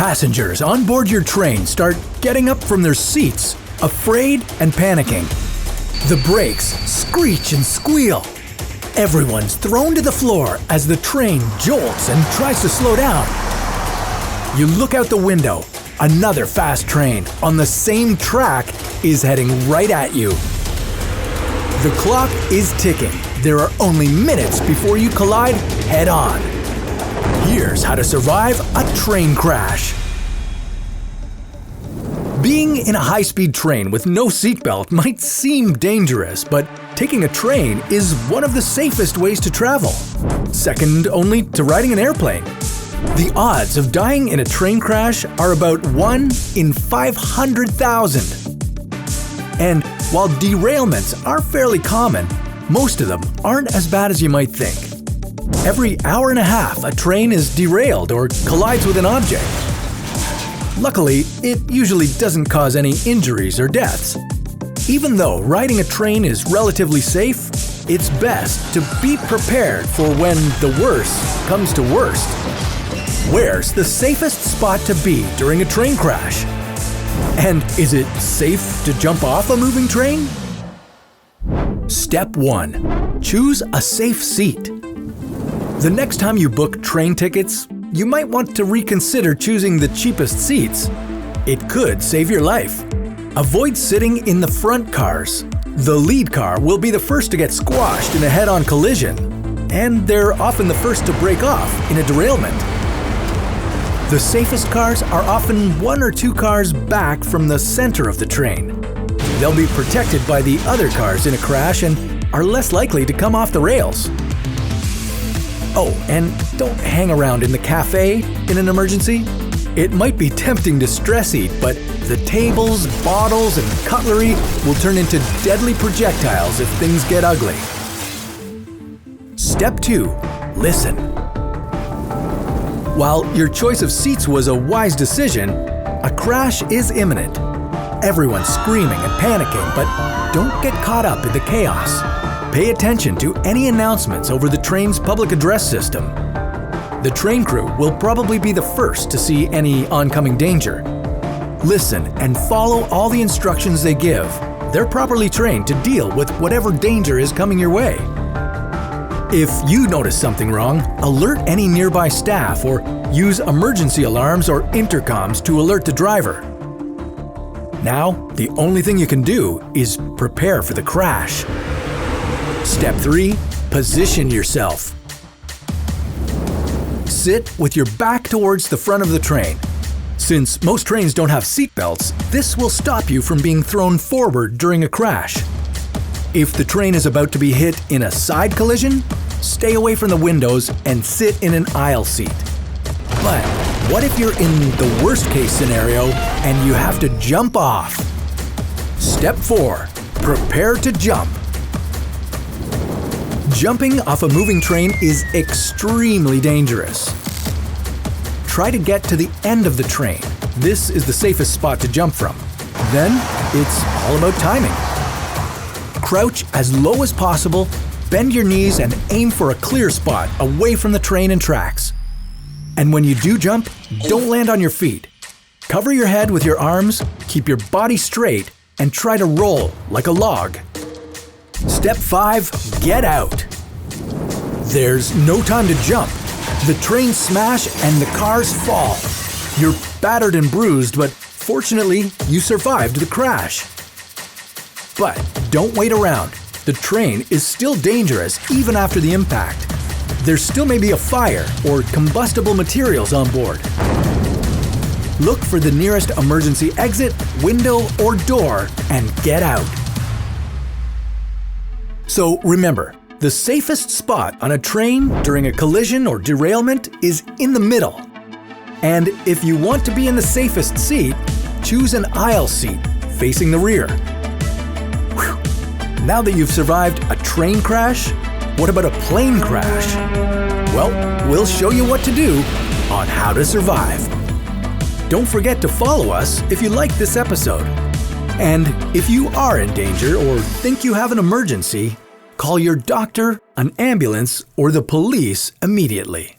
Passengers on board your train start getting up from their seats, afraid and panicking. The brakes screech and squeal. Everyone's thrown to the floor as the train jolts and tries to slow down. You look out the window. Another fast train on the same track is heading right at you. The clock is ticking. There are only minutes before you collide head-on. Here's how to survive a train crash. Being in a high-speed train with no seatbelt might seem dangerous, but taking a train is one of the safest ways to travel, second only to riding an airplane. The odds of dying in a train crash are about 1 in 500,000. And while derailments are fairly common, most of them aren't as bad as you might think. Every hour and a half, a train is derailed or collides with an object. Luckily, it usually doesn't cause any injuries or deaths. Even though riding a train is relatively safe, it's best to be prepared for when the worst comes to worst. Where's the safest spot to be during a train crash? And is it safe to jump off a moving train? Step 1. Choose a safe seat. The next time you book train tickets, you might want to reconsider choosing the cheapest seats. It could save your life. Avoid sitting in the front cars. The lead car will be the first to get squashed in a head-on collision, and they're often the first to break off in a derailment. The safest cars are often 1 or 2 cars back from the center of the train. They'll be protected by the other cars in a crash and are less likely to come off the rails. Oh, and don't hang around in the cafe in an emergency. It might be tempting to stress eat, but the tables, bottles, and cutlery will turn into deadly projectiles if things get ugly. Step 2. Listen. While your choice of seats was a wise decision, a crash is imminent. Everyone's screaming and panicking, but don't get caught up in the chaos. Pay attention to any announcements over the train's public address system. The train crew will probably be the first to see any oncoming danger. Listen and follow all the instructions they give. They're properly trained to deal with whatever danger is coming your way. If you notice something wrong, alert any nearby staff or use emergency alarms or intercoms to alert the driver. Now, the only thing you can do is prepare for the crash. Step 3. Position yourself. Sit with your back towards the front of the train. Since most trains don't have seatbelts, this will stop you from being thrown forward during a crash. If the train is about to be hit in a side collision, stay away from the windows and sit in an aisle seat. But what if you're in the worst case scenario and you have to jump off? Step 4. Prepare to jump. Jumping off a moving train is extremely dangerous. Try to get to the end of the train. This is the safest spot to jump from. Then, it's all about timing. Crouch as low as possible, bend your knees and aim for a clear spot away from the train and tracks. And when you do jump, don't land on your feet. Cover your head with your arms, keep your body straight, and try to roll like a log. Step 5. Get out. There's no time to jump. The trains smash and the cars fall. You're battered and bruised, but fortunately, you survived the crash. But don't wait around. The train is still dangerous even after the impact. There still may be a fire or combustible materials on board. Look for the nearest emergency exit, window, or door and get out. So remember, the safest spot on a train during a collision or derailment is in the middle. And if you want to be in the safest seat, choose an aisle seat facing the rear. Whew. Now that you've survived a train crash, what about a plane crash? Well, we'll show you what to do on How to Survive. Don't forget to follow us if you like this episode. And if you are in danger or think you have an emergency, call your doctor, an ambulance, or the police immediately.